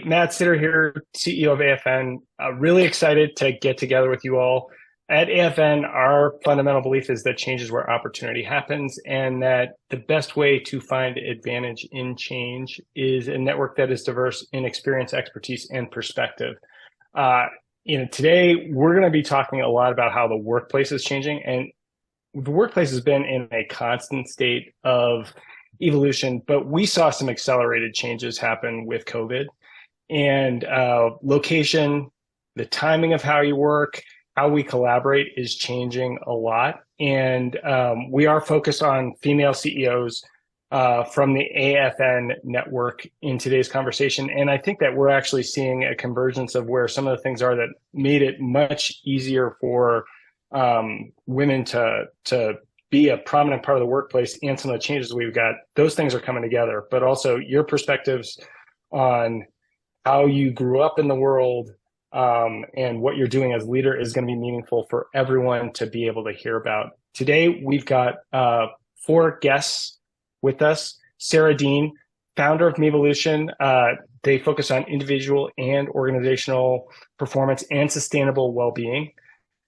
Matt Sitter here, CEO of AFN. Really excited to get together with you all. At AFN, our fundamental belief is that change is where opportunity happens, and that the best way to find advantage in change is a network that is diverse in experience, expertise, and perspective. Today we're going to be talking a lot about how the workplace is changing, and the workplace has been in a constant state of evolution, but we saw some accelerated changes happen with COVID and location, the timing of how you work, how we collaborate is changing a lot. And we are focused on female CEOs from the AFN network in today's conversation. And I think that we're actually seeing a convergence of where some of the things are that made it much easier for women to be a prominent part of the workplace, and some of the changes we've got. Those things are coming together, but also your perspectives on how you grew up in the world and what you're doing as leader is going to be meaningful for everyone to be able to hear about. Today, we've got 4 guests with us. Sarah Deane, founder of MEvolution. They focus on individual and organizational performance and sustainable well-being.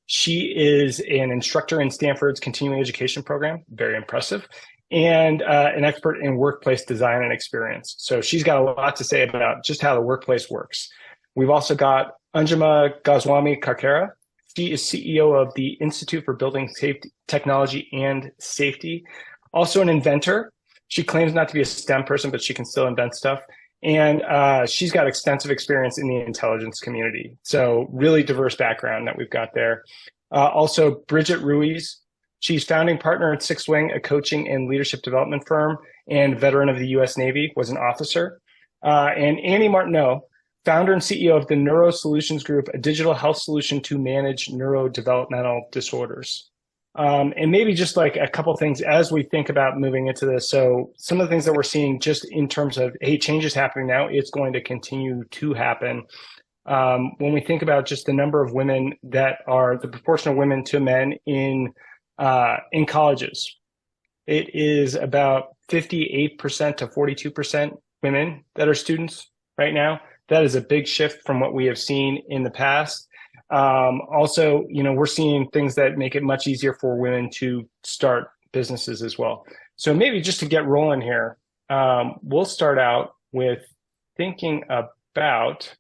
She is an instructor in Stanford's continuing education program, very impressive, and an expert in workplace design and experience. So she's got a lot to say about just how the workplace works. We've also got Anjuma Goswami Karkera. She is CEO of the Institute for Building Safety, Technology and Safety, also an inventor. She claims not to be a STEM person, but she can still invent stuff. And she's got extensive experience in the intelligence community. So really diverse background that we've got there. Also, Bridget Ruiz. She's founding partner at Sixth Wing, a coaching and leadership development firm, and veteran of the U.S. Navy, was an officer. And Annie Martineau, founder and CEO of the Neuro Solutions Group, a digital health solution to manage neurodevelopmental disorders. And maybe just like a couple things as we think about moving into this. So some of the things that we're seeing just in terms of, hey, change is happening now, it's going to continue to happen. When we think about just the number of women that are the proportion of women to men in colleges, it is about 58% to 42% women that are students right now. That is a big shift from what we have seen in the past. Also, we're seeing things that make it much easier for women to start businesses as well. So maybe just to get rolling here, we'll start out with thinking about,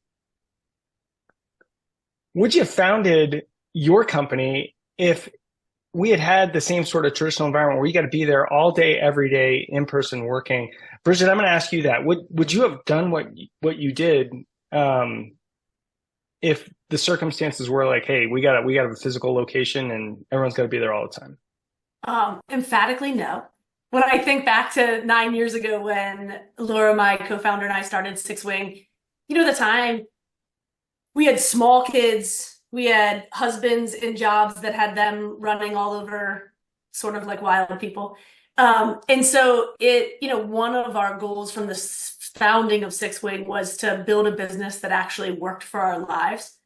would you have founded your company if we had the same sort of traditional environment where you got to be there all day, every day, in person working? Bridget, I'm going to ask you that. Would you have done what you did if the circumstances were like, hey, we got a physical location and everyone's got to be there all the time? Emphatically no. When I think back to 9 years ago when Laura, my co-founder, and I started Sixth Wing, at the time we had small kids. We had husbands in jobs that had them running all over, sort of like wild people. And so one of our goals from the founding of Sixth Wing was to build a business that actually worked for our lives.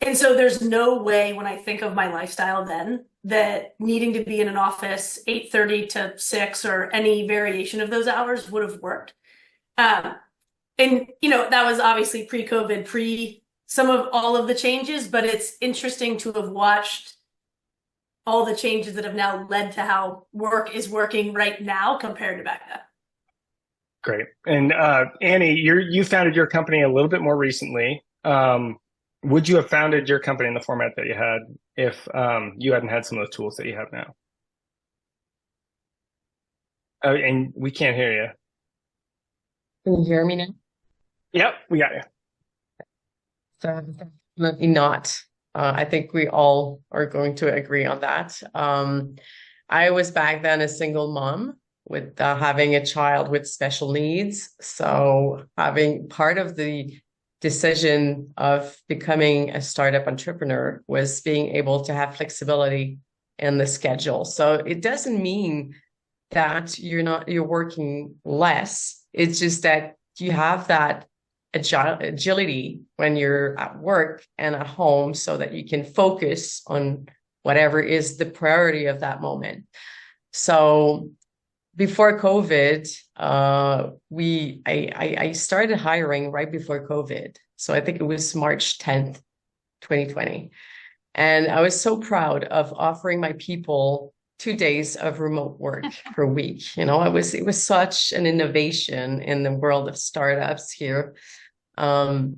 And so there's no way when I think of my lifestyle then that needing to be in an office 8:30 to 6 or any variation of those hours would have worked. And that was obviously pre-COVID, some of all of the changes, but it's interesting to have watched all the changes that have now led to how work is working right now compared to back then. Great. And Annie, you founded your company a little bit more recently. Would you have founded your company in the format that you had if you hadn't had some of the tools that you have now? Oh, and we can't hear you. Can you hear me now? Yep, we got you. So definitely not. I think we all are going to agree on that. I was back then a single mom with having a child with special needs. So having part of the decision of becoming a startup entrepreneur was being able to have flexibility in the schedule. So it doesn't mean that you're working less. It's just that you have that agility when you're at work and at home so that you can focus on whatever is the priority of that moment. So before COVID, I started hiring right before COVID. So I think it was March 10th, 2020. And I was so proud of offering my people 2 days of remote work per week. It was such an innovation in the world of startups here. But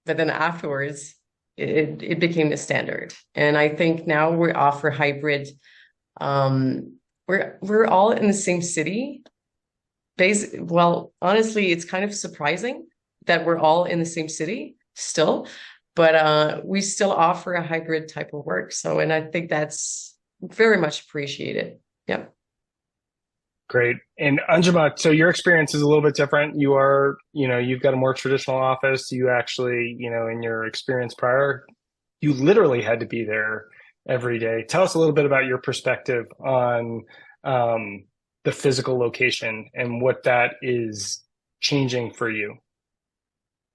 then afterwards, it became the standard. And I think now we offer hybrid. We're all in the same city. Well, honestly, it's kind of surprising that we're all in the same city still, but we still offer a hybrid type of work. So, and I think that's very much appreciated. Yeah. Great. And Anjuma, so your experience is a little bit different. You've got a more traditional office. You actually, in your experience prior, you literally had to be there every day. Tell us a little bit about your perspective on the physical location and what that is changing for you.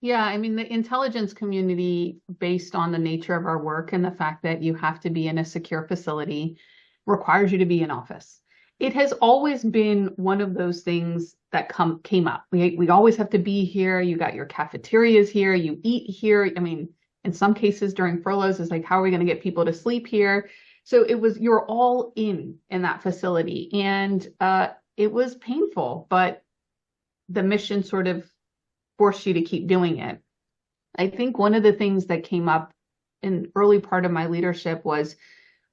Yeah, I mean, the intelligence community, based on the nature of our work and the fact that you have to be in a secure facility, requires you to be in office. It has always been one of those things that came up. We always have to be here. You got your cafeterias here. You eat here. I mean, in some cases during furloughs, it's like, how are we going to get people to sleep here? So you're all in that facility, and it was painful, but the mission sort of forced you to keep doing it. I think one of the things that came up in early part of my leadership was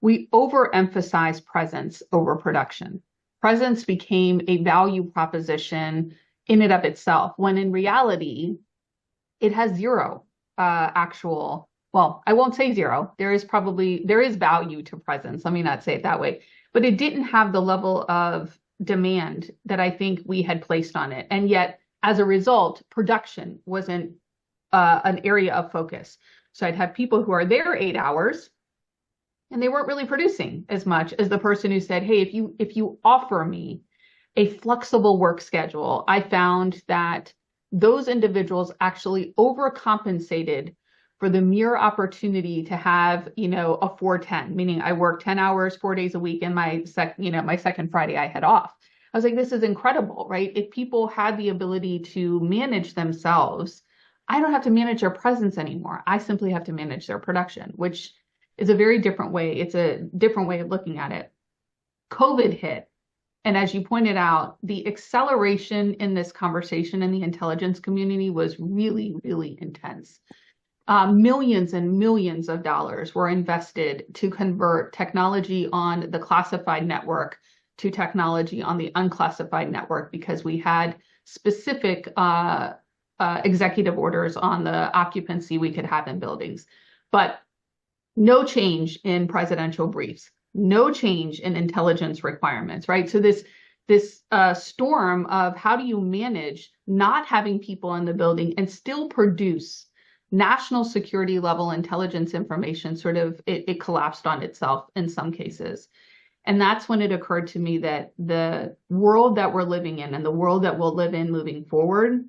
we overemphasize presence over production. Presence became a value proposition in and of itself, when in reality, it has zero actual, well, I won't say zero. There is value to presence. Let me not say it that way, but it didn't have the level of demand that I think we had placed on it. And yet, as a result, production wasn't an area of focus. So I'd have people who are there 8 hours, and they weren't really producing as much as the person who said, hey, if you offer me a flexible work schedule, I found that those individuals actually overcompensated for the mere opportunity to have, a 4-10, meaning I work 10 hours, 4 days a week, and my second Friday I had off. I was like, this is incredible, right? If people had the ability to manage themselves, I don't have to manage their presence anymore. I simply have to manage their production, which is a very different way. It's a different way of looking at it. COVID hit. And as you pointed out, the acceleration in this conversation in the intelligence community was really, really intense. Millions and millions of dollars were invested to convert technology on the classified network to technology on the unclassified network, because we had specific executive orders on the occupancy we could have in buildings. But no change in presidential briefs, no change in intelligence requirements, right? So this storm of how do you manage not having people in the building and still produce national security level intelligence information, it collapsed on itself in some cases. And that's when it occurred to me that the world that we're living in and the world that we'll live in moving forward,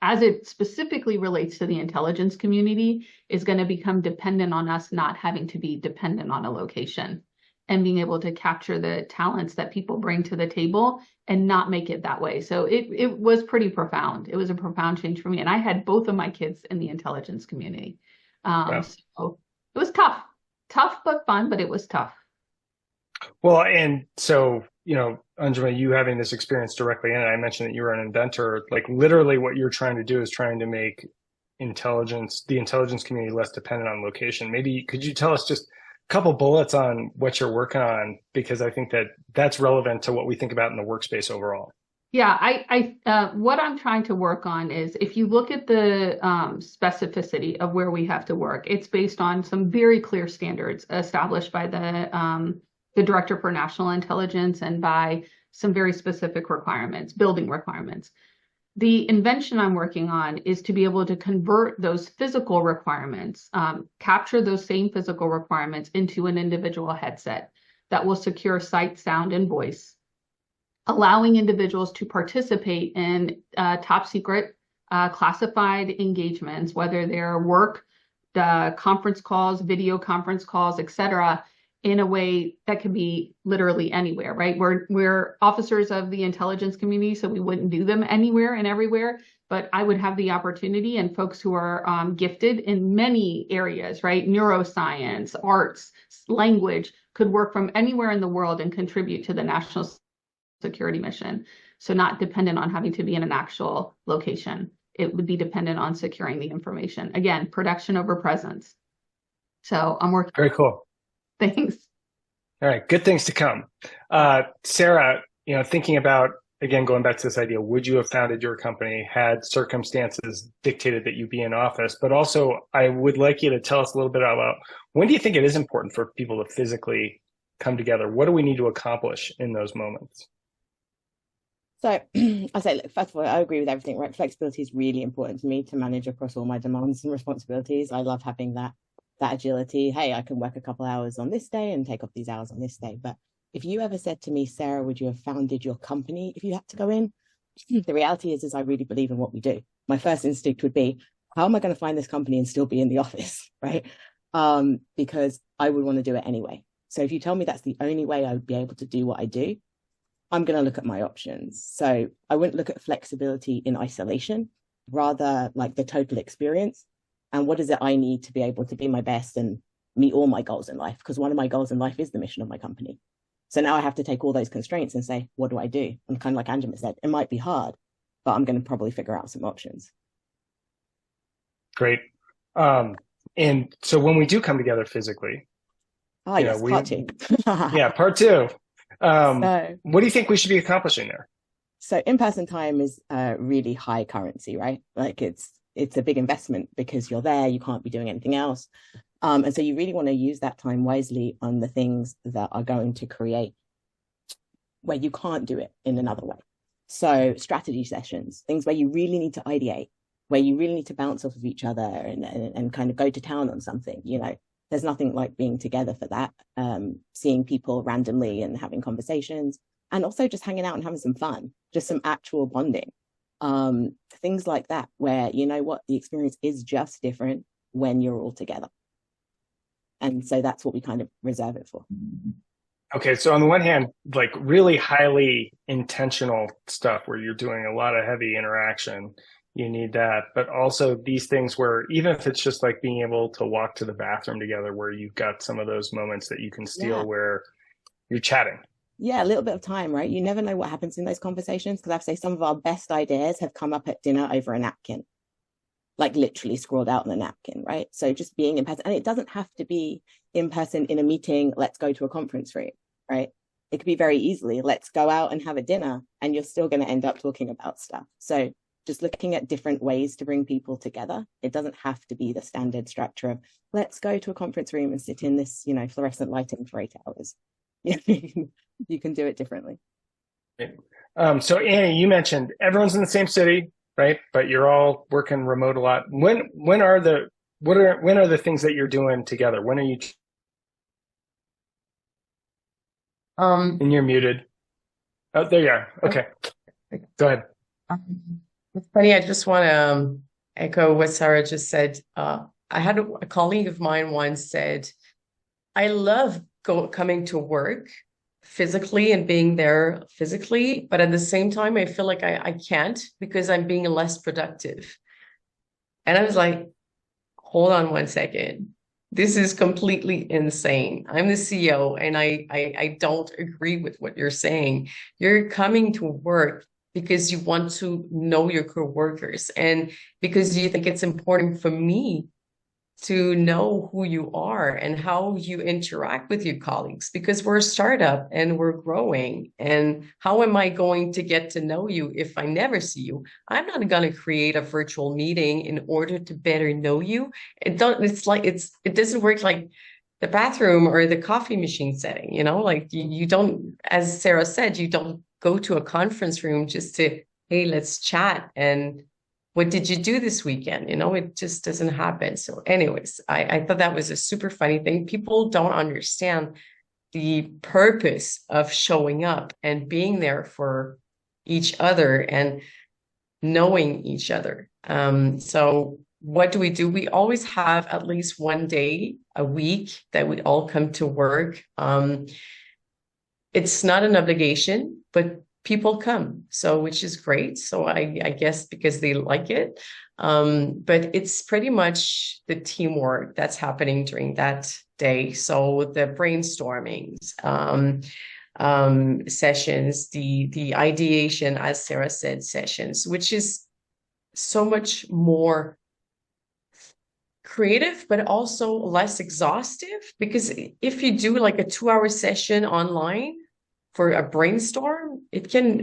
as it specifically relates to the intelligence community, is going to become dependent on us not having to be dependent on a location and being able to capture the talents that people bring to the table and not make it that way. So it was pretty profound. It was a profound change for me. And I had both of my kids in the intelligence community. Wow. So it was tough but fun, but it was tough. Well, and so, Anjuma, you having this experience directly in it, I mentioned that you were an inventor. Like literally what you're trying to do is trying to make the intelligence community less dependent on location. Maybe could you tell us just a couple bullets on what you're working on? Because I think that that's relevant to what we think about in the workspace overall. Yeah, what I'm trying to work on is, if you look at the specificity of where we have to work, it's based on some very clear standards established by the Director for National Intelligence and by some very specific requirements, building requirements. The invention I'm working on is to be able to convert those physical requirements, capture those same physical requirements into an individual headset that will secure sight, sound, and voice, allowing individuals to participate in top secret classified engagements, whether they're work, conference calls, video conference calls, et cetera, in a way that could be literally anywhere, right? We're officers of the intelligence community, so we wouldn't do them anywhere and everywhere. But I would have the opportunity, and folks who are gifted in many areas, right? Neuroscience, arts, language, could work from anywhere in the world and contribute to the national security mission. So not dependent on having to be in an actual location. It would be dependent on securing the information. Again, production over presence. So I'm working. Very cool. Thanks. All right, good things to come. Sarah, thinking about, again, going back to this idea, would you have founded your company had circumstances dictated that you be in office? But also, I would like you to tell us a little bit about, when do you think it is important for people to physically come together? What do we need to accomplish in those moments? So I say, look, first of all, I agree with everything, right? Flexibility is really important to me to manage across all my demands and responsibilities. I love having that agility. Hey, I can work a couple hours on this day and take off these hours on this day. But if you ever said to me, Sarah, would you have founded your company if you had to go in? The reality is I really believe in what we do. My first instinct would be, how am I going to find this company and still be in the office, right? Because I would want to do it anyway. So if you tell me that's the only way I would be able to do what I do, I'm going to look at my options. So I wouldn't look at flexibility in isolation, rather like the total experience. And what is it I need to be able to be my best and meet all my goals in life? Because one of my goals in life is the mission of my company. So now I have to take all those constraints and say, what do I do? And kind of like Anjuma said, it might be hard, but I'm going to probably figure out some options. Great. And so when we do come together physically, yes, part two. Yeah, part two. What do you think we should be accomplishing there? So in-person time is really high currency, right? Like it's a big investment because you're there, you can't be doing anything else. And so you really want to use that time wisely on the things that are going to create where you can't do it in another way. So strategy sessions, things where you really need to ideate, where you really need to bounce off of each other and kind of go to town on something. There's nothing like being together for that, seeing people randomly and having conversations, and also just hanging out and having some fun, just some actual bonding. Things like that, where the experience is just different when you're all together. And so that's what we kind of reserve it for. Okay, so on the one hand, like really highly intentional stuff where you're doing a lot of heavy interaction, you need that. But also these things where even if it's just like being able to walk to the bathroom together, where you've got some of those moments that you can steal where you're chatting. Yeah, a little bit of time, right? You never know what happens in those conversations, because I have to say some of our best ideas have come up at dinner over a napkin, like literally scrawled out on a napkin, right? So just being in person, and it doesn't have to be in person in a meeting, let's go to a conference room, right? It could be very easily, let's go out and have a dinner, and you're still going to end up talking about stuff. So just looking at different ways to bring people together. It doesn't have to be the standard structure of let's go to a conference room and sit in this, fluorescent lighting for 8 hours. You can do it differently. So Annie, you mentioned everyone's in the same city, right? But you're all working remote a lot. When are the things that you're doing together? When are you? And you're muted. Oh, there you are. Okay, go ahead. It's funny. I just want to echo what Sarah just said. I had a colleague of mine once said, "I love coming to work physically and being there physically, but at the same time, I feel like I can't because I'm being less productive." And I was like, hold on 1 second. This is completely insane. I'm the CEO and I don't agree with what you're saying. You're coming to work because you want to know your coworkers and because you think it's important for me to know who you are and how you interact with your colleagues, because we're a startup and we're growing. And how am I going to get to know you if I never see you? I'm not going to create a virtual meeting in order to better know you. It doesn't work like the bathroom or the coffee machine setting, like you don't, as Sarah said, you don't go to a conference room just to, hey, let's chat and what did you do this weekend? It just doesn't happen. So anyways, I thought that was a super funny thing. People don't understand the purpose of showing up and being there for each other and knowing each other. So what do? We always have at least one day a week that we all come to work. It's not an obligation, but people come, so which is great. So I guess because they like it. But it's pretty much the teamwork that's happening during that day. So the brainstormings, sessions, the ideation, as Sarah said, sessions, which is so much more creative, but also less exhaustive, because if you do like a 2-hour session online for a brainstorm, it can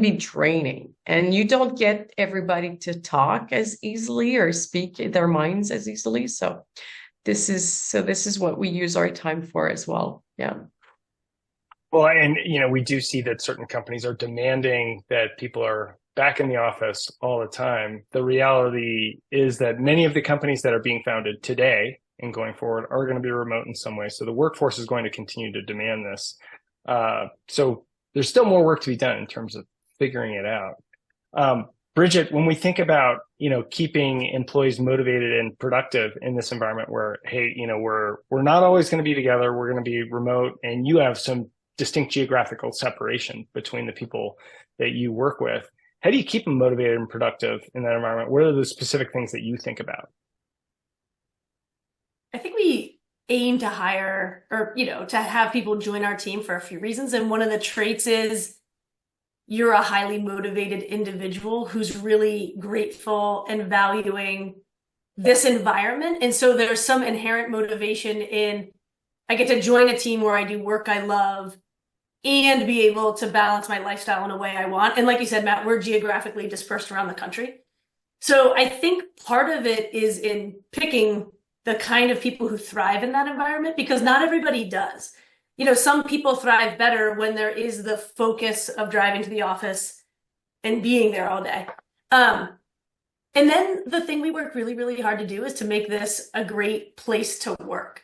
be draining, and you don't get everybody to talk as easily or speak their minds as easily. So this is what we use our time for as well. Yeah. Well, and we do see that certain companies are demanding that people are back in the office all the time. The reality is that many of the companies that are being founded today and going forward are going to be remote in some way. So the workforce is going to continue to demand this. So there's still more work to be done in terms of figuring it out. Bridget, when we think about, keeping employees motivated and productive in this environment where, hey, we're not always going to be together, we're going to be remote, and you have some distinct geographical separation between the people that you work with. How do you keep them motivated and productive in that environment? What are the specific things that you think about? I think we aim to hire or, to have people join our team for a few reasons. And one of the traits is you're a highly motivated individual who's really grateful and valuing this environment. And so there's some inherent motivation in, I get to join a team where I do work I love and be able to balance my lifestyle in a way I want. And like you said, Matt, we're geographically dispersed around the country. So I think part of it is in picking the kind of people who thrive in that environment, because not everybody does. Some people thrive better when there is the focus of driving to the office and being there all day. And then the thing we work really, really hard to do is to make this a great place to work.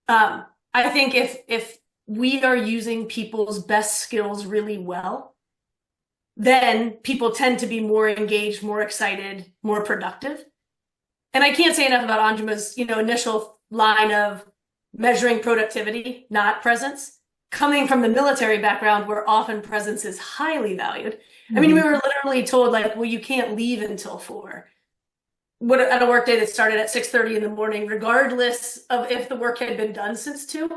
I think if we are using people's best skills really well, then people tend to be more engaged, more excited, more productive. And I can't say enough about Anjuma's, initial line of measuring productivity, not presence. Coming from the military background, where often presence is highly valued. Mm-hmm. I mean, we were literally told, well, you can't leave until 4. At a workday that started at 6:30 in the morning, regardless of if the work had been done since 2.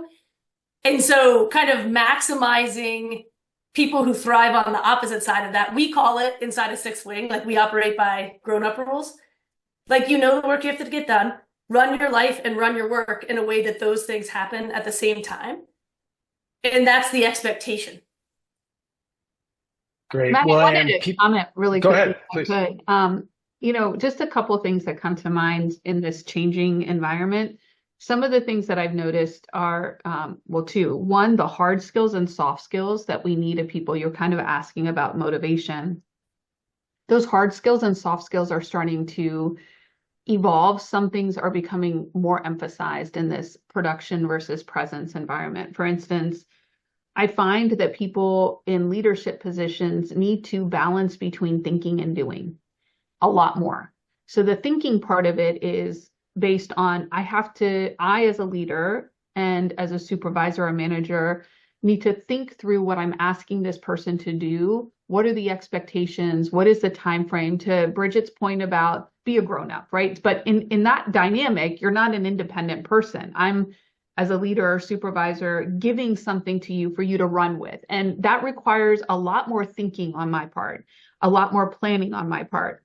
And so kind of maximizing people who thrive on the opposite side of that. We call it inside of Sixth Wing, we operate by grown-up rules. The work you have to get done, run your life and run your work in a way that those things happen at the same time. And that's the expectation. Great. Matt, well, I wanted to comment really quickly. Go ahead, please. Just a couple of things that come to mind in this changing environment. Some of the things that I've noticed are, 2. One, the hard skills and soft skills that we need of people. You're kind of asking about motivation. Those hard skills and soft skills are starting to evolve. Some things are becoming more emphasized in this production versus presence environment. For instance, I find that people in leadership positions need to balance between thinking and doing a lot more. So the thinking part of it is based on, I as a leader and as a supervisor or manager need to think through what I'm asking this person to do. What are the expectations? What is the time frame? To Bridget's point about be a grown-up, right? But in that dynamic, you're not an independent person. I'm, as a leader or supervisor, giving something to you for you to run with. And that requires a lot more thinking on my part, a lot more planning on my part.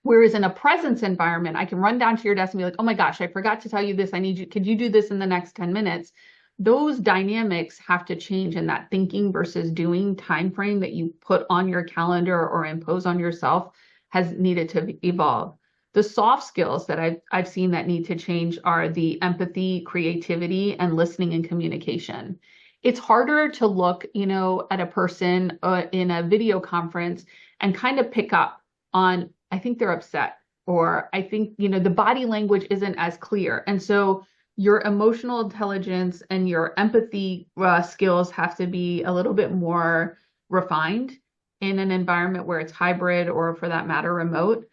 Whereas in a presence environment, I can run down to your desk and be like, oh my gosh, I forgot to tell you this. I need you. Could you do this in the next 10 minutes? Those dynamics have to change in that thinking versus doing time frame that you put on your calendar or impose on yourself has needed to evolve. The soft skills that I've seen that need to change are the empathy, creativity, and listening and communication. It's harder to look, at a person in a video conference and kind of pick up on, I think they're upset, or I think, the body language isn't as clear. And so your emotional intelligence and your empathy skills have to be a little bit more refined in an environment where it's hybrid or, for that matter, remote.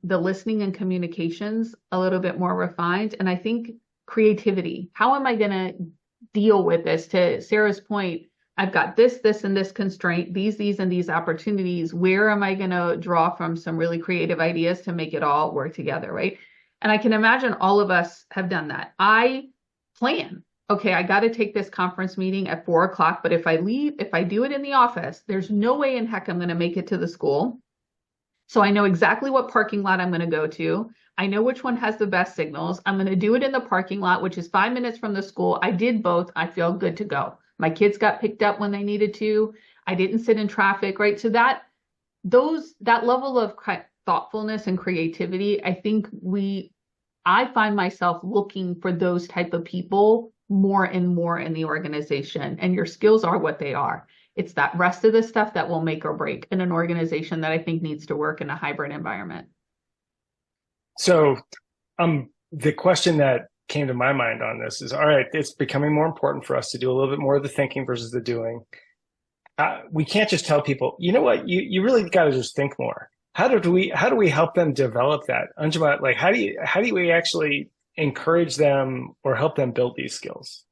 the listening and communications a little bit more refined. And I think creativity. How am I going to deal with this? To Sarah's point, I've got this, and this constraint, these, and these opportunities. Where am I going to draw from some really creative ideas to make it all work together, right? And I can imagine all of us have done that. I plan. Okay, I got to take this conference meeting at 4:00, but if I do it in the office, there's no way in heck I'm going to make it to the school. So I know exactly what parking lot I'm going to go to. I know which one has the best signals. I'm going to do it in the parking lot, which is 5 minutes from the school. I did both. I feel good to go. My kids got picked up when they needed to. I didn't sit in traffic, right? So that level of thoughtfulness and creativity, I think I find myself looking for those type of people more and more in the organization. And your skills are what they are. It's that rest of the stuff that will make or break in an organization that I think needs to work in a hybrid environment. So the question that came to my mind on this is, all right, it's becoming more important for us to do a little bit more of the thinking versus the doing. We can't just tell people, you know what, you really got to just think more. How do we help them develop that? Anjuma, like how do we actually encourage them or help them build these skills?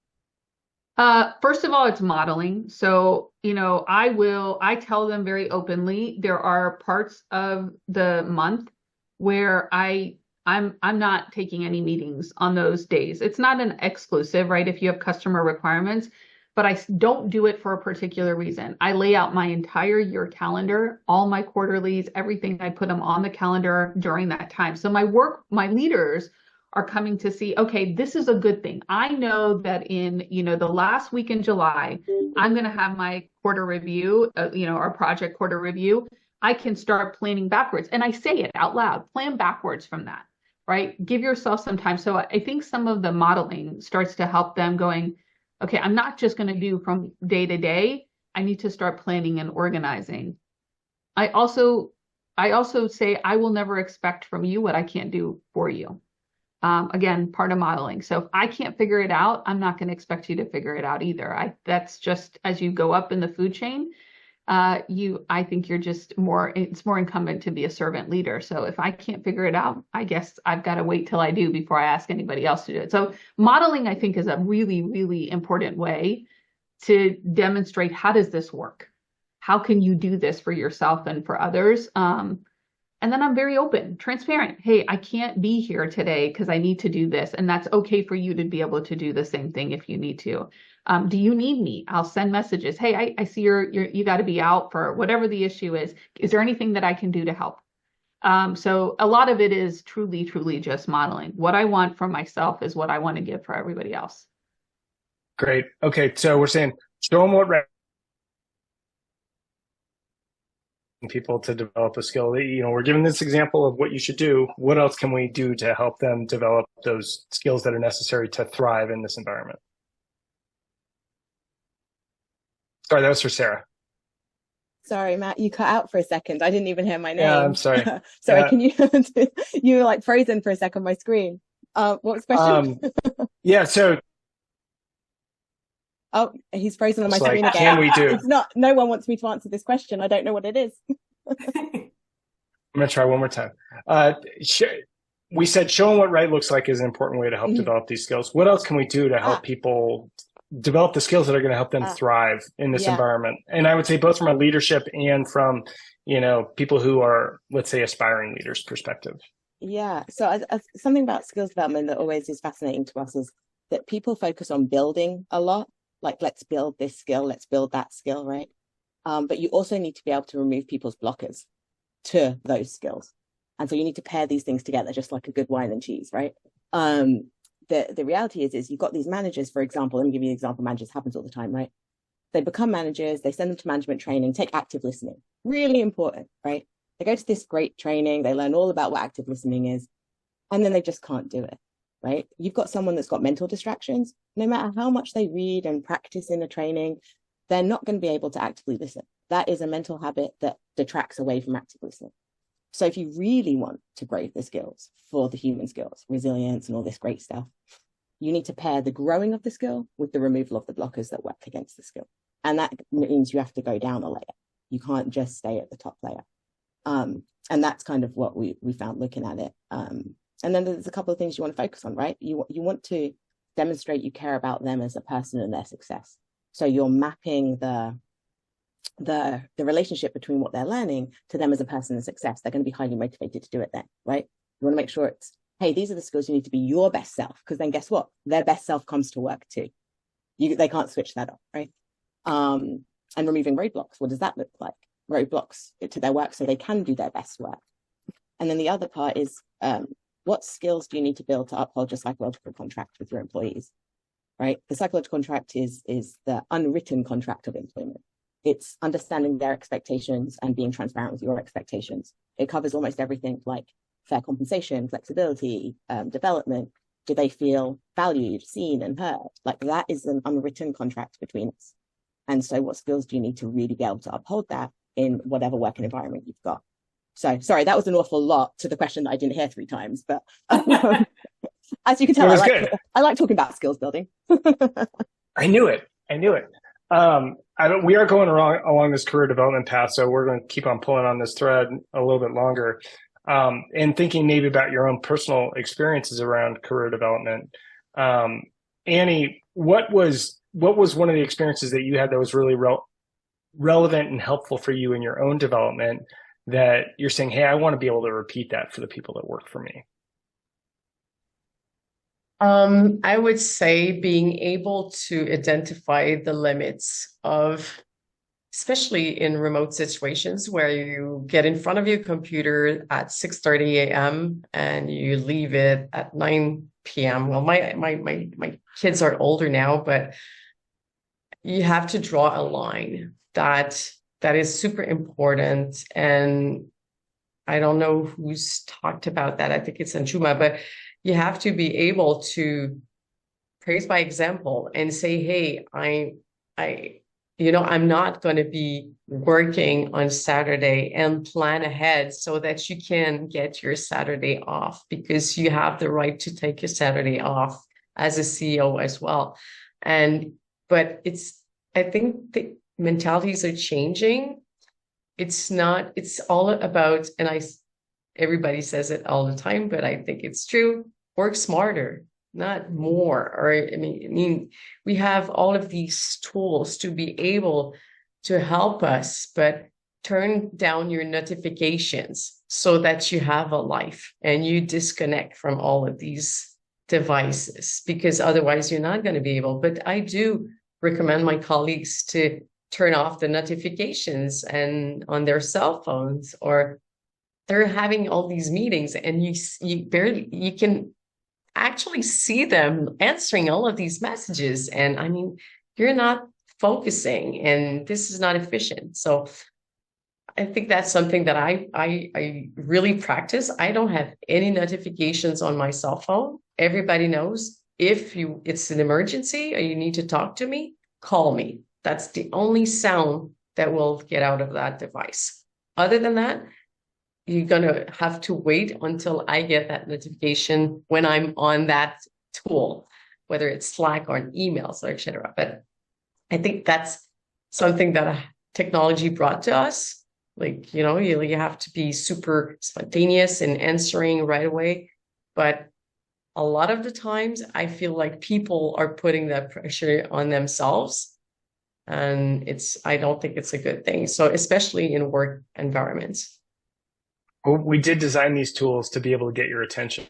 First of all, it's modeling. So, I tell them very openly, there are parts of the month where I'm not taking any meetings on those days. It's not an exclusive, right? If you have customer requirements, but I don't do it for a particular reason. I lay out my entire year calendar, all my quarterlies, everything. I put them on the calendar during that time. So my leaders are coming to see, okay, this is a good thing. I know that in, the last week in July, I'm going to have my quarter review, our project quarter review. I can start planning backwards. And I say it out loud, plan backwards from that, right? Give yourself some time. So I think some of the modeling starts to help them going, okay, I'm not just going to do from day to day. I need to start planning and organizing. I also say, I will never expect from you what I can't do for you. Again, part of modeling. So if I can't figure it out, I'm not going to expect you to figure it out either. That's just as you go up in the food chain, I think you're just it's more incumbent to be a servant leader. So if I can't figure it out, I guess I've got to wait till I do before I ask anybody else to do it. So modeling, I think, is a really, really important way to demonstrate, how does this work? How can you do this for yourself and for others? And then I'm very open, transparent. Hey, I can't be here today because I need to do this. And that's okay for you to be able to do the same thing if you need to. Do you need me? I'll send messages. Hey, I see you got to be out for whatever the issue is. Is there anything that I can do to help? So a lot of it is truly, truly just modeling. What I want for myself is what I want to give for everybody else. Great. Okay. So we're saying, show them what people to develop a skill. We're giving this example of what you should do. What else can we do to help them develop those skills that are necessary to thrive in this environment? Sorry, that was for Sarah. Sorry, Matt, you cut out for a second. I didn't even hear my name. Yeah, I'm sorry. Sorry, can you, you were like frozen for a second on my screen. What was the question? Yeah, so. Oh, he's frozen on my screen again. Can we do? It's not, no one wants me to answer this question. I don't know what it is. I'm going to try one more time. We said showing what right looks like is an important way to help develop these skills. What else can we do to help people develop the skills that are going to help them thrive in this environment? And I would say both from a leadership and from, people who are, let's say, aspiring leaders perspective. Yeah. So something about skills development that always is fascinating to us is that people focus on building a lot. Like, let's build this skill, let's build that skill, right? But you also need to be able to remove people's blockers to those skills. And so you need to pair these things together, just like a good wine and cheese, right? The reality is you've got these managers, for example, let me give you an example. Managers happens all the time, right? They become managers, they send them to management training, take active listening. Really important, right? They go to this great training, they learn all about what active listening is, and then they just can't do it. Right? You've got someone that's got mental distractions. No matter how much they read and practice in the training, they're not going to be able to actively listen. That is a mental habit that detracts away from active listening. So if you really want to grow the skills for the human skills, resilience and all this great stuff, you need to pair the growing of the skill with the removal of the blockers that work against the skill. And that means you have to go down a layer. You can't just stay at the top layer. And that's kind of what we found looking at it. And then there's a couple of things you want to focus on, right? You want to demonstrate you care about them as a person and their success. So you're mapping the relationship between what they're learning to them as a person and success. They're going to be highly motivated to do it then, right? You want to make sure it's, hey, these are the skills you need to be your best self, because then guess what? Their best self comes to work too. They can't switch that up, right? And removing roadblocks. What does that look like? Roadblocks to their work so they can do their best work. And then the other part is, what skills do you need to build to uphold your psychological contract with your employees, right? The psychological contract is the unwritten contract of employment. It's understanding their expectations and being transparent with your expectations. It covers almost everything like fair compensation, flexibility, development. Do they feel valued, seen, and heard? Like, that is an unwritten contract between us. And so what skills do you need to really be able to uphold that in whatever working environment you've got? So, sorry, that was an awful lot to the question that I didn't hear 3 times, but as you can tell, I like talking about skills building. I knew it. We are going along this career development path, so we're going to keep on pulling on this thread a little bit longer. And thinking maybe about your own personal experiences around career development. Annie, what was one of the experiences that you had that was really relevant and helpful for you in your own development that you're saying, hey, I want to be able to repeat that for the people that work for me? I would say being able to identify the limits of, especially in remote situations where you get in front of your computer at 6:30 a.m. and you leave it at 9 p.m. Well, my kids are older now, but you have to draw a line that is super important. And I don't know who's talked about that. I think it's Anjuma, but you have to be able to praise by example and say, hey, I'm not going to be working on Saturday, and plan ahead so that you can get your Saturday off, because you have the right to take your Saturday off as a CEO as well. But I think the mentalities are changing. It's all about, and everybody says it all the time, but I think it's true. Work smarter, not more. Or I mean, we have all of these tools to be able to help us, but turn down your notifications so that you have a life and you disconnect from all of these devices, because otherwise you're not going to be able. But I do recommend my colleagues to turn off the notifications and on their cell phones, or they're having all these meetings and you can actually see them answering all of these messages. And I mean, you're not focusing, and this is not efficient. So I think that's something that I really practice. I don't have any notifications on my cell phone. Everybody knows if it's an emergency or you need to talk to me, call me. That's the only sound that will get out of that device. Other than that, you're going to have to wait until I get that notification when I'm on that tool, whether it's Slack or an email, or etc. But I think that's something that technology brought to us. Like, you have to be super spontaneous in answering right away. But a lot of the times I feel like people are putting that pressure on themselves. And I don't think it's a good thing. So especially in work environments. Well, we did design these tools to be able to get your attention.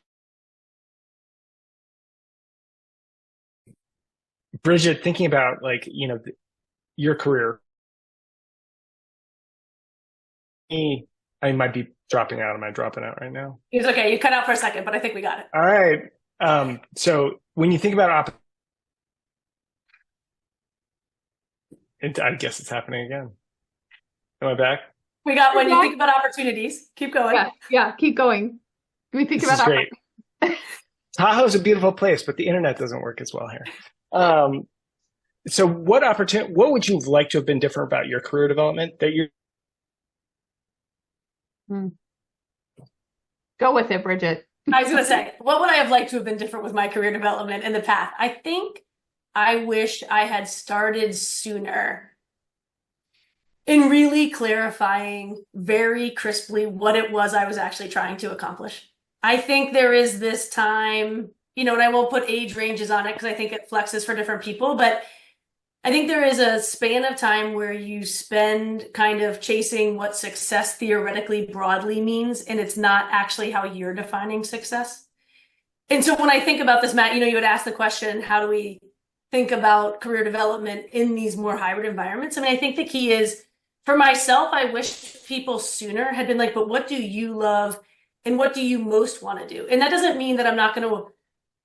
Bridget, thinking about your career, I might be dropping out. Am I dropping out right now? It's okay. You cut out for a second, but I think we got it. All right. So when you think about I guess it's happening again. Am I back? We got when you think about opportunities. Keep going. Yeah, keep going. We think this about is great. Tahoe's a beautiful place, but the internet doesn't work as well here. So what would you like to have been different about your career development that you Go with it, Bridget. I was going to say, what would I have liked to have been different with my career development in the path? I think I wish I had started sooner in really clarifying very crisply what it was I was actually trying to accomplish. I think there is this time, and I won't put age ranges on it because I think it flexes for different people, but I think there is a span of time where you spend kind of chasing what success theoretically broadly means, and it's not actually how you're defining success. And so when I think about this, Matt, you had asked the question, how do we think about career development in these more hybrid environments? I mean, I think the key is, for myself, I wish people sooner had been like, but what do you love and what do you most want to do? And that doesn't mean that I'm not going to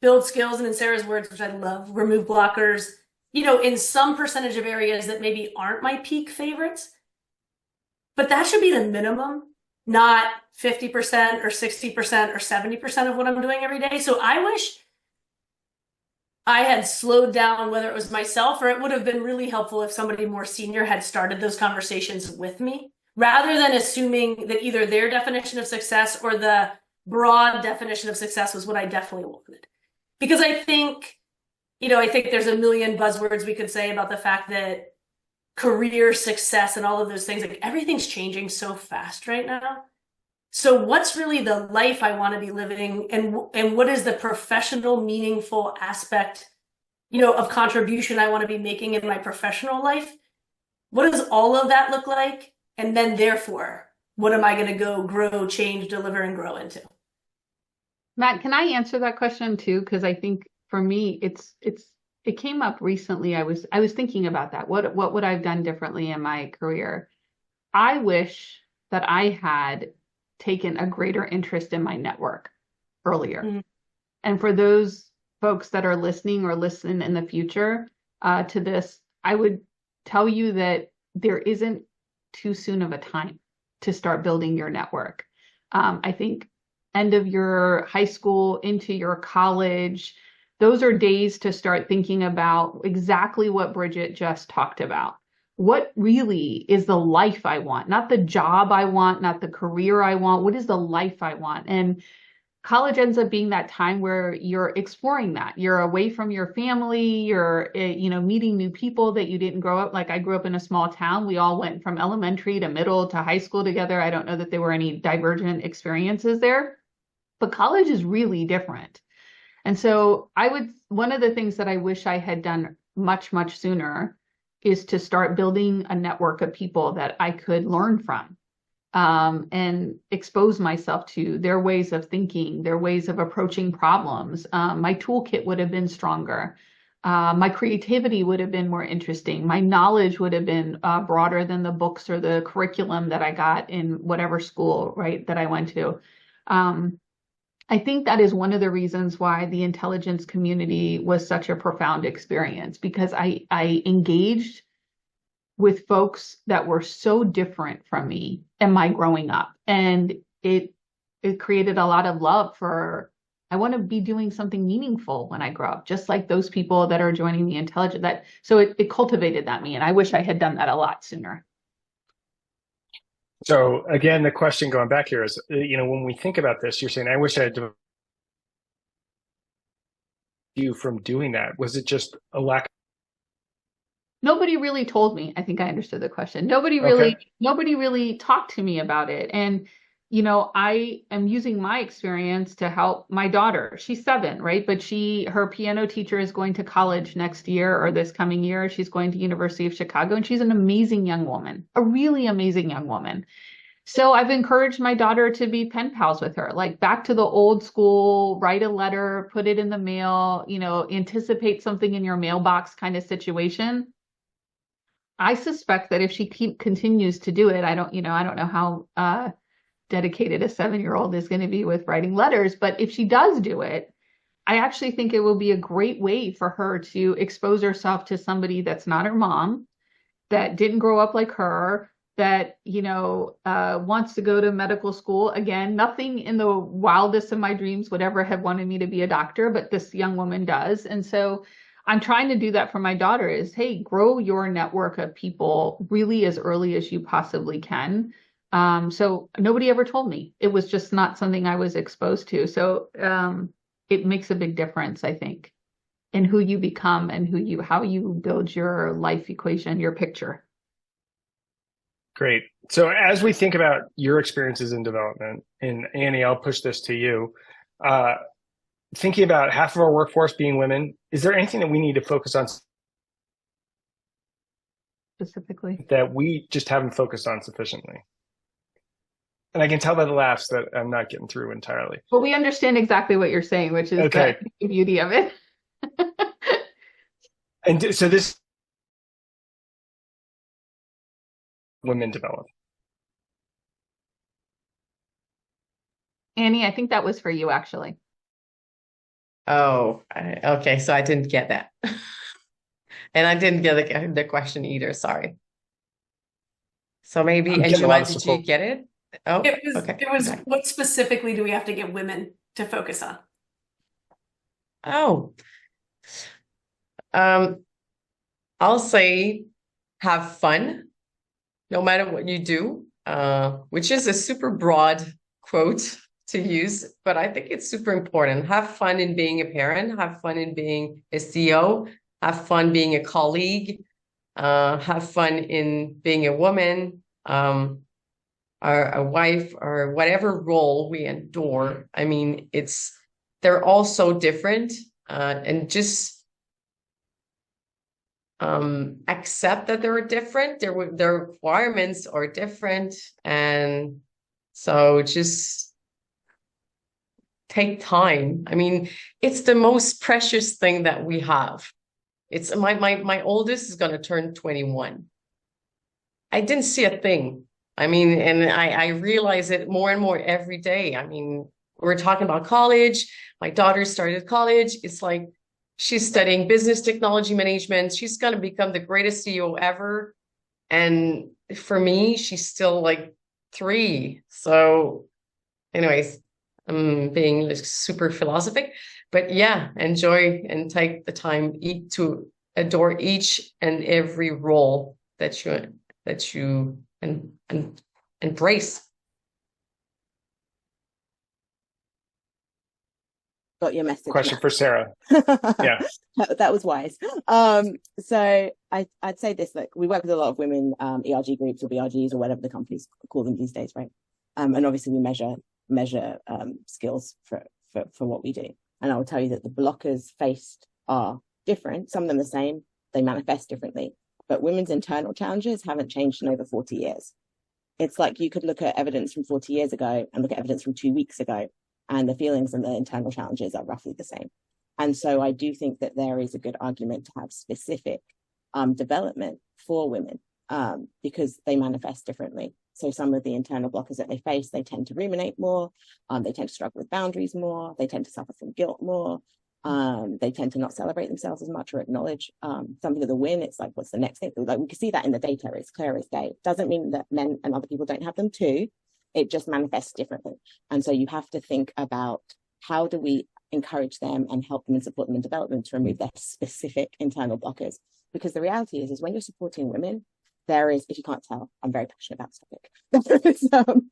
build skills, and in Sarah's words, which I love, remove blockers, in some percentage of areas that maybe aren't my peak favorites. But that should be the minimum, not 50% or 60% or 70% of what I'm doing every day. So I wish I had slowed down, whether it was myself, or it would have been really helpful if somebody more senior had started those conversations with me, rather than assuming that either their definition of success or the broad definition of success was what I definitely wanted. Because I think there's a million buzzwords we could say about the fact that career success and all of those things, like everything's changing so fast right now. So what's really the life I want to be living, and what is the professional, meaningful aspect, of contribution I want to be making in my professional life? What does all of that look like? And then therefore, what am I going to go grow, change, deliver, and grow into? Matt, can I answer that question too? Because I think for me, it came up recently. I was thinking about that. What would I have done differently in my career? I wish that I had taken a greater interest in my network earlier. Mm-hmm. And for those folks that are listening or listen in the future to this, I would tell you that there isn't too soon of a time to start building your network. I think end of your high school into your college, those are days to start thinking about exactly what Bridget just talked about. What really is the life I want? Not the job I want, not the career I want. What is the life I want? And college ends up being that time where you're exploring that. You're away from your family, you're meeting new people that you didn't grow up. Like I grew up in a small town. We all went from elementary to middle to high school together. I don't know that there were any divergent experiences there, but college is really different. And so one of the things that I wish I had done much, much sooner is to start building a network of people that I could learn from and expose myself to their ways of thinking, their ways of approaching problems. My toolkit would have been stronger. My creativity would have been more interesting. My knowledge would have been broader than the books or the curriculum that I got in whatever school, right, that I went to. I think that is one of the reasons why the intelligence community was such a profound experience, because I engaged with folks that were so different from me in my growing up. And it created a lot of love for, I want to be doing something meaningful when I grow up, just like those people that are joining the intelligence. So it cultivated that in me. And I wish I had done that a lot sooner. So again, the question going back here is, when we think about this, you're saying, I wish I had you from doing that. Was it just a lack? Nobody really told me. I think I understood the question. Nobody really talked to me about it. And, I am using my experience to help my daughter. She's 7, right? But her piano teacher is going to college next year or this coming year. She's going to University of Chicago, and she's an amazing young woman, a really amazing young woman. So I've encouraged my daughter to be pen pals with her, like back to the old school, write a letter, put it in the mail, anticipate something in your mailbox kind of situation. I suspect that if she continues to do it, I don't know how dedicated a 7-year-old is going to be with writing letters, but if she does do it, I actually think it will be a great way for her to expose herself to somebody that's not her mom, that didn't grow up like her, that, wants to go to medical school. Again, nothing in the wildest of my dreams would ever have wanted me to be a doctor, but this young woman does. And so I'm trying to do that for my daughter is, hey, grow your network of people really as early as you possibly can. So nobody ever told me. It was just not something I was exposed to. So it makes a big difference, I think, in who you become and how you build your life equation, your picture. Great. So as we think about your experiences in development, and Annie, I'll push this to you. Thinking about half of our workforce being women, is there anything that we need to focus on specifically that we just haven't focused on sufficiently? And I can tell by the laughs that I'm not getting through entirely. Well, we understand exactly what you're saying, which is okay. the beauty of it. And so this women develop. Annie, I think that was for you, actually. Oh, okay. So I didn't get that. And I didn't get the question either. Sorry. So maybe, Anjuma, did you get it? Oh, it was, okay. It was Okay. What specifically do we have to get women to focus on? Oh, I'll say have fun no matter what you do, which is a super broad quote to use, but I think it's super important. Have fun in being a parent, have fun in being a CEO, have fun being a colleague, have fun in being a woman, or a wife, or whatever role we endure. I mean, they're all so different, and just accept that they're different. Their requirements are different, and so just take time. I mean, it's the most precious thing that we have. It's my oldest is going to turn 21. I didn't see a thing. I mean, and I realize it more and more every day. I mean, we're talking about college. My daughter started college. It's like she's studying business technology management. She's going to become the greatest CEO ever. And for me, she's still like 3. So anyways, I'm being like super philosophic, but yeah, enjoy and take the time to adore each and every role that you and embrace. Got your message. Question for Sarah. Yeah. That was wise. So I'd say this, like, we work with a lot of women, ERG groups or BRGs or whatever the companies call them these days, right? And obviously we measure skills for what we do. And I will tell you that the blockers faced are different. Some of them the same, they manifest differently. But women's internal challenges haven't changed in over 40 years. It's like you could look at evidence from 40 years ago and look at evidence from 2 weeks ago, and the feelings and the internal challenges are roughly the same. And so I do think that there is a good argument to have specific development for women because they manifest differently. So some of the internal blockers that they face, they tend to ruminate more, they tend to struggle with boundaries more, they tend to suffer from guilt more, they tend to not celebrate themselves as much or acknowledge something of the win. It's like, what's the next thing? Like, we can see that in the data, it's clear as day. Doesn't mean that men and other people don't have them too. It just manifests differently. And so you have to think about how do we encourage them and help them and support them in development to remove their specific internal blockers. Because the reality is when you're supporting women, there is, if you can't tell, I'm very passionate about this topic.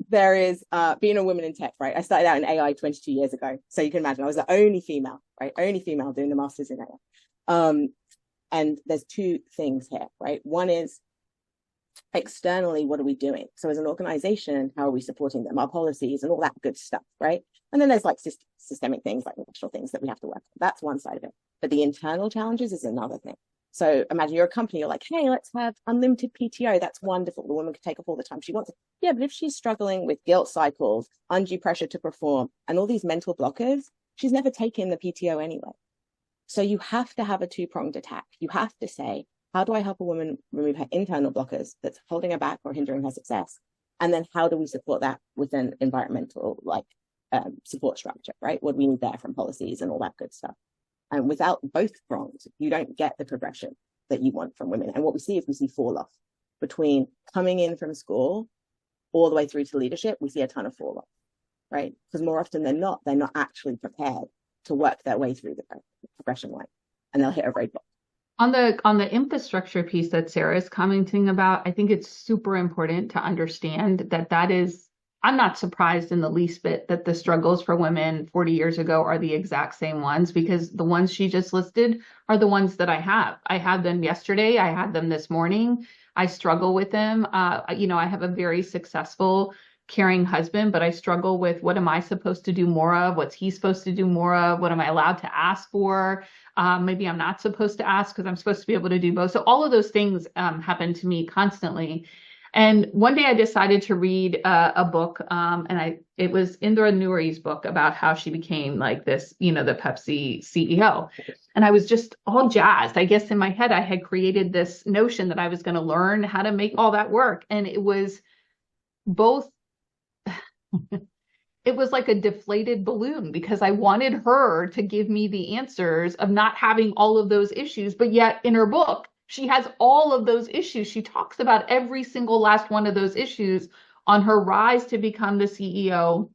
There is being a woman in tech, right? I started out in AI 22 years ago. So you can imagine I was the only female, right? Only female doing the master's in AI. And there's 2 things here, right? One is externally, what are we doing? So as an organization, how are we supporting them? Our policies and all that good stuff, right? And then there's like systemic things, like national things that we have to work on. That's one side of it. But the internal challenges is another thing. So imagine you're a company, you're like, hey, let's have unlimited PTO. That's wonderful. The woman can take off all the time she wants. Yeah, but if she's struggling with guilt cycles, undue pressure to perform, and all these mental blockers, she's never taken the PTO anyway. So you have to have a 2-pronged attack. You have to say, how do I help a woman remove her internal blockers that's holding her back or hindering her success? And then how do we support that with an environmental support structure, right? What do we need there from policies and all that good stuff? And without both prongs, you don't get the progression that you want from women. And what we see fall off between coming in from school all the way through to leadership. We see a ton of fall off, right? Because more often than not, they're not actually prepared to work their way through the progression line, and they'll hit a roadblock. On the infrastructure piece that Sarah is commenting about, I think it's super important to understand that is, I'm not surprised in the least bit that the struggles for women 40 years ago are the exact same ones, because the ones she just listed are the ones that I have. I had them yesterday. I had them this morning. I struggle with them. You know, I have a very successful, caring husband, but I struggle with what am I supposed to do more of? What's he supposed to do more of? What am I allowed to ask for? Maybe I'm not supposed to ask because I'm supposed to be able to do both. So all of those things happen to me constantly. And one day I decided to read a book, and it was Indra Nooyi's book about how she became like this, you know, the Pepsi CEO. And I was just all jazzed. I guess in my head, I had created this notion that I was going to learn how to make all that work. And it was both, it was like a deflated balloon because I wanted her to give me the answers of not having all of those issues. But yet in her book, she has all of those issues. She talks about every single last one of those issues on her rise to become the CEO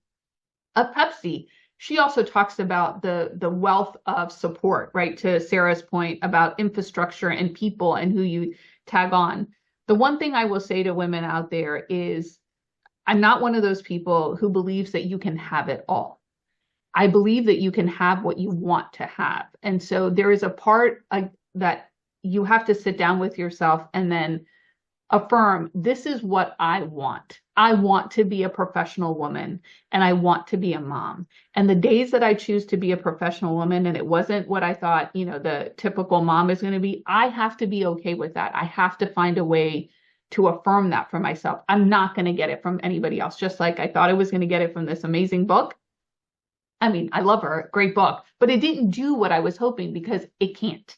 of Pepsi. She also talks about the wealth of support, right? To Sarah's point about infrastructure and people and who you tag on. The one thing I will say to women out there is I'm not one of those people who believes that you can have it all. I believe that you can have what you want to have. And so there is a part that you have to sit down with yourself and then affirm, this is what I want. I want to be a professional woman and I want to be a mom. And the days that I choose to be a professional woman and it wasn't what I thought, you know, the typical mom is going to be, I have to be okay with that. I have to find a way to affirm that for myself. I'm not going to get it from anybody else, just like I thought I was going to get it from this amazing book. I mean, I love her, great book, but it didn't do what I was hoping because it can't.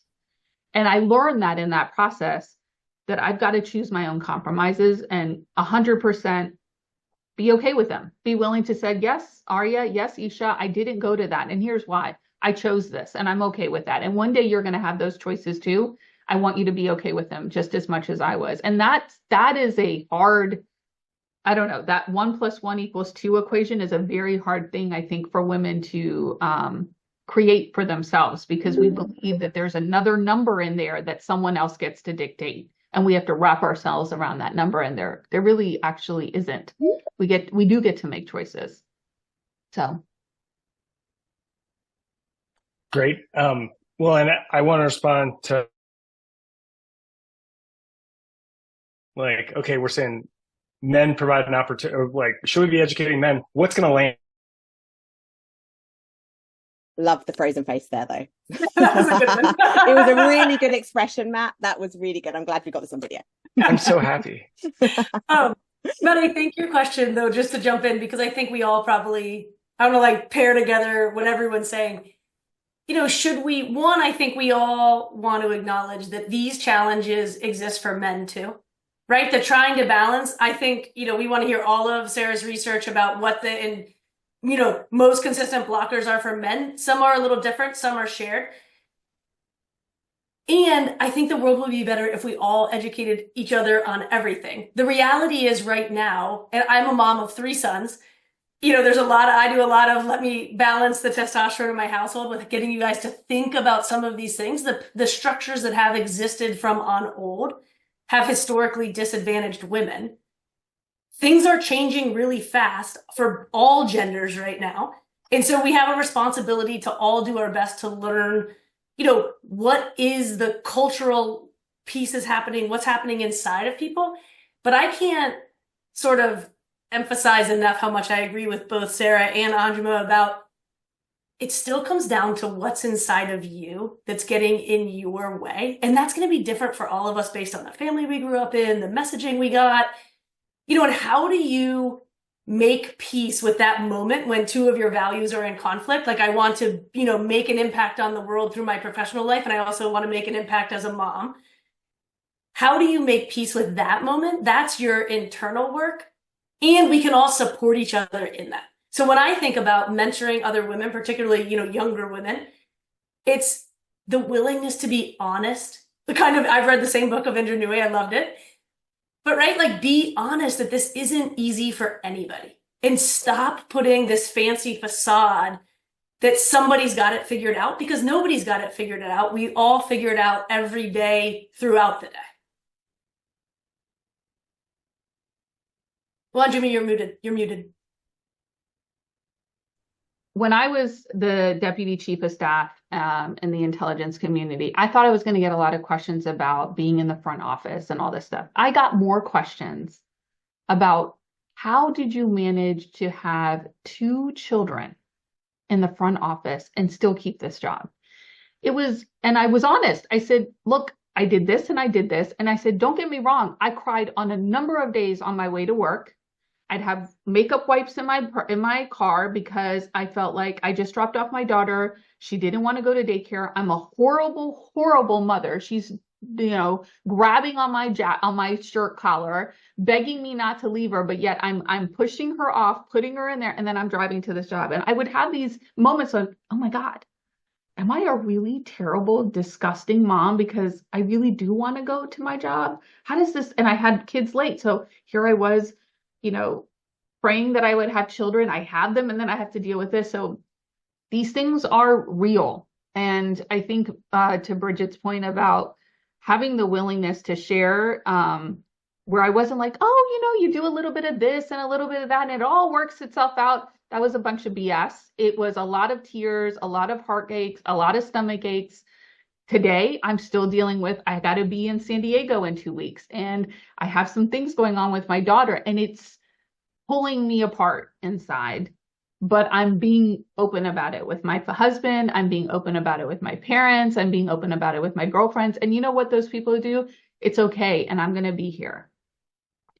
And I learned that in that process that I've got to choose my own compromises and 100% be okay with them. Be willing to say, yes, Arya, yes, Isha, I didn't go to that. And here's why. I chose this and I'm okay with that. And one day you're going to have those choices too. I want you to be okay with them just as much as I was. And that is a hard, I don't know, that 1 + 1 = 2 equation is a very hard thing, I think, for women to create for themselves because we believe that there's another number in there that someone else gets to dictate. And we have to wrap ourselves around that number. And there really actually isn't. We do get to make choices. So. Great. Well, and I want to respond to like, okay, we're saying men provide an opportunity, or like, should we be educating men? What's going to land? Love the frozen face there, though. That was a good one. It was a really good expression, Matt. That was really good. I'm glad we got this on video. I'm so happy. Matt, I think your question, though, just to jump in, because I think we all probably, I want to like pair together what everyone's saying. You know, I think we all want to acknowledge that these challenges exist for men too, right? They're trying to balance. I think, you know, we want to hear all of Sarah's research about what most consistent blockers are for men. Some are a little different, some are shared. And I think the world would be better if we all educated each other on everything. The reality is right now, and I'm a mom of 3 sons, you know, I do a lot of, let me balance the testosterone in my household with getting you guys to think about some of these things. The structures that have existed from on old have historically disadvantaged women. Things are changing really fast for all genders right now. And so we have a responsibility to all do our best to learn, you know, what is the cultural pieces happening, what's happening inside of people. But I can't sort of emphasize enough how much I agree with both Sarah and Anjuma about it still comes down to what's inside of you that's getting in your way. And that's going to be different for all of us based on the family we grew up in, the messaging we got. You know, and how do you make peace with that moment when 2 of your values are in conflict? Like, I want to, you know, make an impact on the world through my professional life, and I also want to make an impact as a mom. How do you make peace with that moment? That's your internal work. And we can all support each other in that. So when I think about mentoring other women, particularly, you know, younger women, it's the willingness to be honest. I've read the same book of Indra Nooyi. I loved it. But right, like, be honest that this isn't easy for anybody, and stop putting this fancy facade that somebody's got it figured out, because nobody's got it figured out. We all figure it out every day throughout the day. Well, Anjuma, you're muted. You're muted. when I was the deputy chief of staff in the intelligence community, I thought I was going to get a lot of questions about being in the front office and all this stuff. I got more questions about how did you manage to have 2 children in the front office and still keep this job? And I was honest. I said, look, I did this and I did this. And I said, don't get me wrong. I cried on a number of days on my way to work. I'd have makeup wipes in my car because I felt like I just dropped off my daughter. She didn't want to go to daycare. I'm a horrible, horrible mother. She's, grabbing on my shirt collar, begging me not to leave her, but yet I'm pushing her off, putting her in there, and then I'm driving to this job. And I would have these moments of, oh my God, am I a really terrible, disgusting mom because I really do want to go to my job? How does this? And I had kids late. So here I was, praying that I would have children. I have them, and then I have to deal with this. So these things are real. And I think to Bridget's point about having the willingness to share, where I wasn't like, oh, you do a little bit of this and a little bit of that, and it all works itself out. That was a bunch of BS. It was a lot of tears, a lot of heartaches, a lot of stomach aches. Today, I'm still dealing with, I got to be in San Diego in 2 weeks, and I have some things going on with my daughter, and it's pulling me apart inside. But I'm being open about it with my husband. I'm being open about it with my parents. I'm being open about it with my girlfriends. And you know what those people do? It's okay, and I'm going to be here.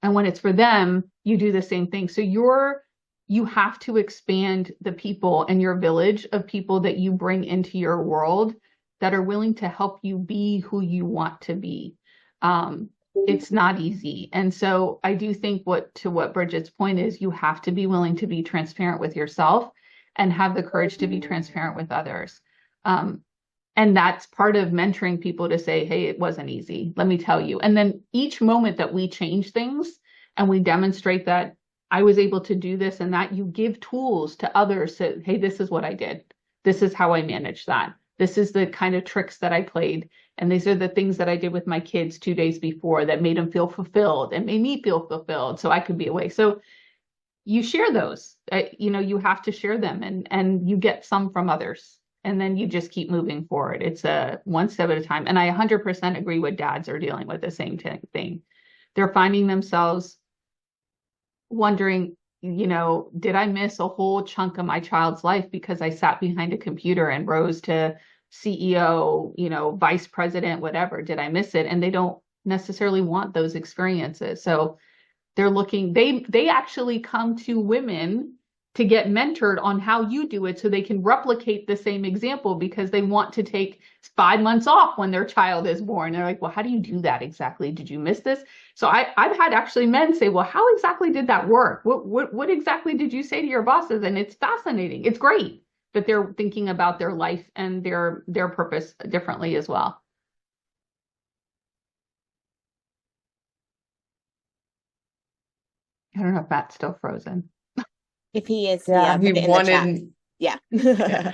And when it's for them, you do the same thing. So you have to expand the people and your village of people that you bring into your world that are willing to help you be who you want to be. It's not easy. And so I do think what Bridget's point is, you have to be willing to be transparent with yourself and have the courage to be transparent with others. And that's part of mentoring people to say, hey, it wasn't easy. Let me tell you. And then each moment that we change things and we demonstrate that I was able to do this and that, you give tools to others to, hey, this is what I did. This is how I managed that. This is the kind of tricks that I played. And these are the things that I did with my kids 2 days before that made them feel fulfilled and made me feel fulfilled so I could be away. So you share those, you have to share them, and you get some from others. And then you just keep moving forward. It's a one step at a time. And I 100% agree with dads are dealing with the same thing. They're finding themselves wondering, did I miss a whole chunk of my child's life because I sat behind a computer and rose to CEO, vice president, whatever? Did I miss it? And they don't necessarily want those experiences. So they're looking, they actually come to women to get mentored on how you do it so they can replicate the same example, because they want to take 5 months off when their child is born. They're like, well, how do you do that exactly? Did you miss this? So I've had actually men say, well, how exactly did that work? What exactly did you say to your bosses? And it's fascinating. It's great. But they're thinking about their life and their purpose differently as well. I don't know if Matt's still frozen. If he is, Yeah, put it he in the wanted. chat. Yeah.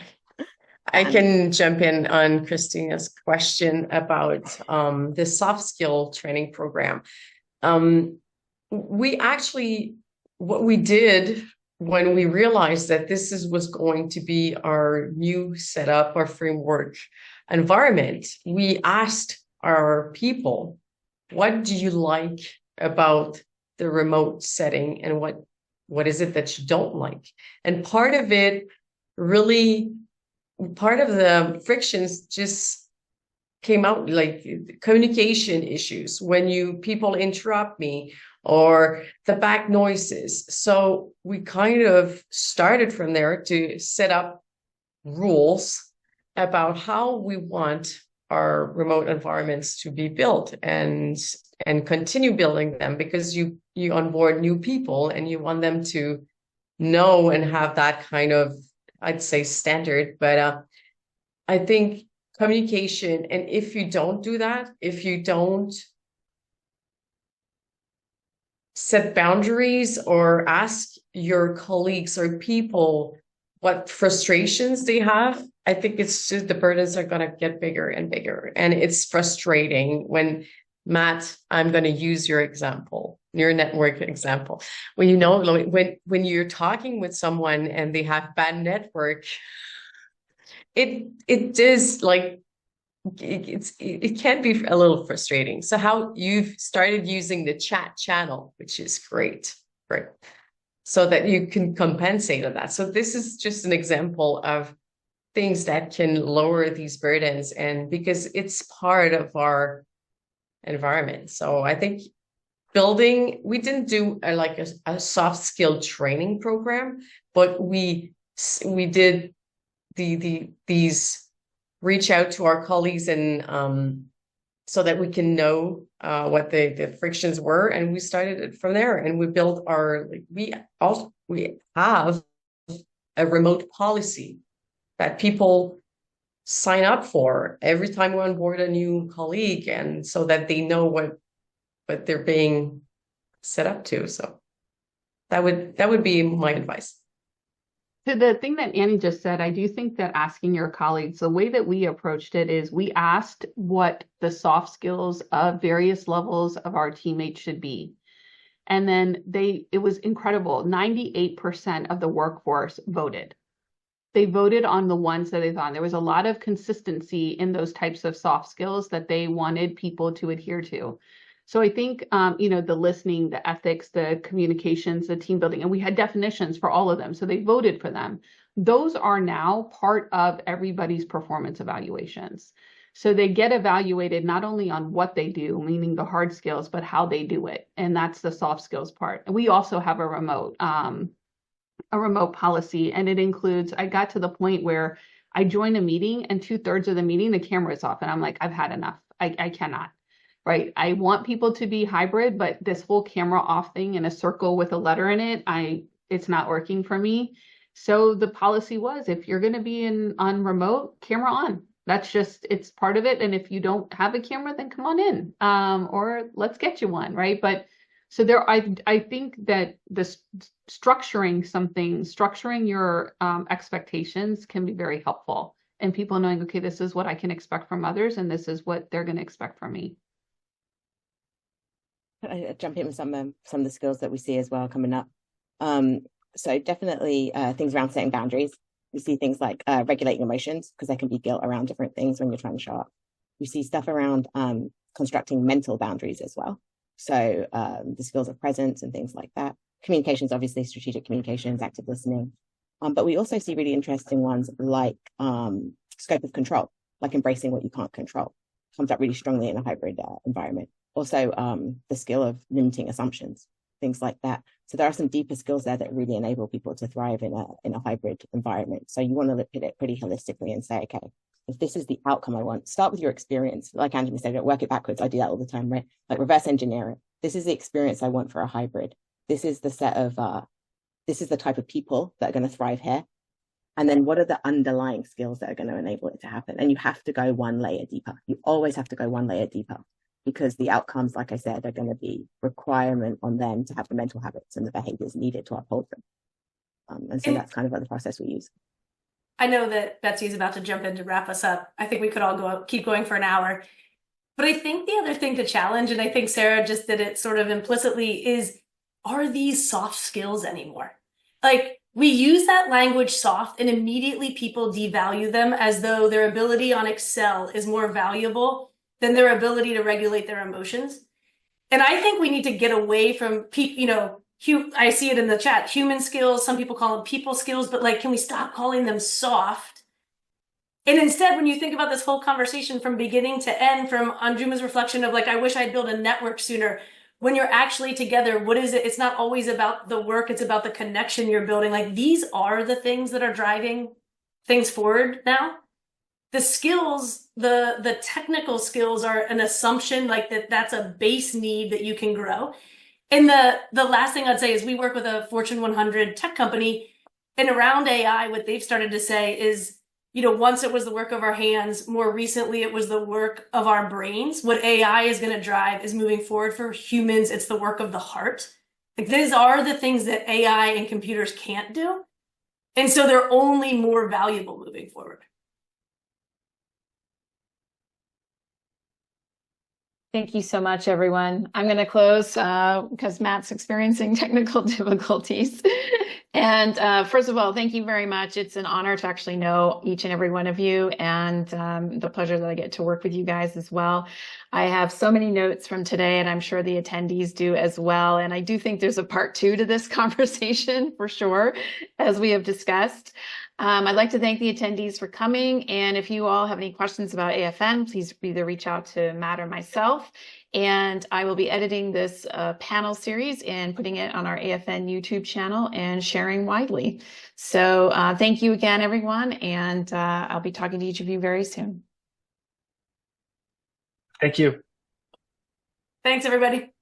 I can jump in on Christina's question about the soft skill training program. What we did when we realized that was going to be our new setup, our framework environment, we asked our people, what do you like about the remote setting, and what is it that you don't like? And part of the frictions just came out, like communication issues, when people interrupt me, or the back noises. So we kind of started from there to set up rules about how we want our remote environments to be built, and continue building them, because you onboard new people and you want them to know and have that kind of, I'd say, standard. But I think communication, and if you don't do that, if you don't set boundaries or ask your colleagues or people what frustrations they have, I think it's just the burdens are going to get bigger and bigger. And it's frustrating when Matt, I'm going to use your example, your network example. Well, you know, when you're talking with someone and they have bad network, it is like it can be a little frustrating. So how you've started using the chat channel, which is great, right? So that you can compensate on that. So this is just an example of things that can lower these burdens, and because it's part of our environment. So I think we didn't do a soft skill training program, but we did these reach out to our colleagues and so that we can know what the frictions were, and we started it from there, and we built we have a remote policy that people sign up for every time we onboard a new colleague, and so that they know what they're being set up to. So that would be my advice. To the thing that Annie just said, I do think that asking your colleagues, the way that we approached it is we asked what the soft skills of various levels of our teammates should be. And then it was incredible. 98% of the workforce voted. They voted on the ones that they thought. There was a lot of consistency in those types of soft skills that they wanted people to adhere to. So I think, the listening, the ethics, the communications, the team building, and we had definitions for all of them. So they voted for them. Those are now part of everybody's performance evaluations. So they get evaluated not only on what they do, meaning the hard skills, but how they do it. And that's the soft skills part. And we also have a remote policy, and it includes, I got to the point where I joined a meeting and 2/3 of the meeting, the camera is off, and I'm like, I've had enough. I cannot, right? I want people to be hybrid, but this whole camera off thing in a circle with a letter in it, it's not working for me. So the policy was, if you're going to be on remote, camera on. That's just, it's part of it. And if you don't have a camera, then come on in, or let's get you one, right? But so I think that structuring your expectations can be very helpful, and people knowing, okay, this is what I can expect from others, and this is what they're going to expect from me. I jump in with some of the skills that we see as well coming up. So definitely things around setting boundaries. We see things like regulating emotions, because there can be guilt around different things when you're trying to show up. You see stuff around constructing mental boundaries as well. So the skills of presence and things like that. Communications, obviously, strategic communications, active listening. But we also see really interesting ones like scope of control, like embracing what you can't control. Comes up really strongly in a hybrid environment. Also, the skill of limiting assumptions, things like that. So there are some deeper skills there that really enable people to thrive in a hybrid environment. So you want to look at it pretty holistically and say, okay, if this is the outcome I want, start with your experience. Like Anjuma said, work it backwards. I do that all the time, right? Like reverse engineer it. This is the experience I want for a hybrid. This is the set of, this is the type of people that are going to thrive here. And then what are the underlying skills that are going to enable it to happen? And you have to go one layer deeper. You always have to go one layer deeper, because the outcomes, like I said, are going to be requirement on them to have the mental habits and the behaviors needed to uphold them. And so that's kind of what the process we use. I know that Betsy is about to jump in to wrap us up. I think we could all keep going for an hour. But I think the other thing to challenge, and I think Sarah just did it sort of implicitly, is, are these soft skills anymore? Like, we use that language soft, and immediately people devalue them as though their ability on Excel is more valuable than their ability to regulate their emotions. And I think we need to get away from, I see it in the chat, human skills, some people call them people skills, but like, can we stop calling them soft? And instead, when you think about this whole conversation from beginning to end, from Anjuma's reflection of like, I wish I'd built a network sooner, when you're actually together, what is it? It's not always about the work, it's about the connection you're building. Like, these are the things that are driving things forward now. The skills, the technical skills are an assumption, like that's a base need that you can grow. And the last thing I'd say is, we work with a Fortune 100 tech company, and around AI, what they've started to say is, once it was the work of our hands, more recently it was the work of our brains. What AI is going to drive is, moving forward for humans, it's the work of the heart. Like, these are the things that AI and computers can't do. And so they're only more valuable moving forward. Thank you so much, everyone. I'm going to close because Matt's experiencing technical difficulties. And first of all, thank you very much. It's an honor to actually know each and every one of you, and the pleasure that I get to work with you guys as well. I have so many notes from today, and I'm sure the attendees do as well. And I do think there's a part 2 to this conversation for sure, as we have discussed. I'd like to thank the attendees for coming. And if you all have any questions about AFN, please either reach out to Matt or myself. And I will be editing this panel series and putting it on our AFN YouTube channel and sharing widely. So thank you again, everyone. And I'll be talking to each of you very soon. Thank you. Thanks, everybody.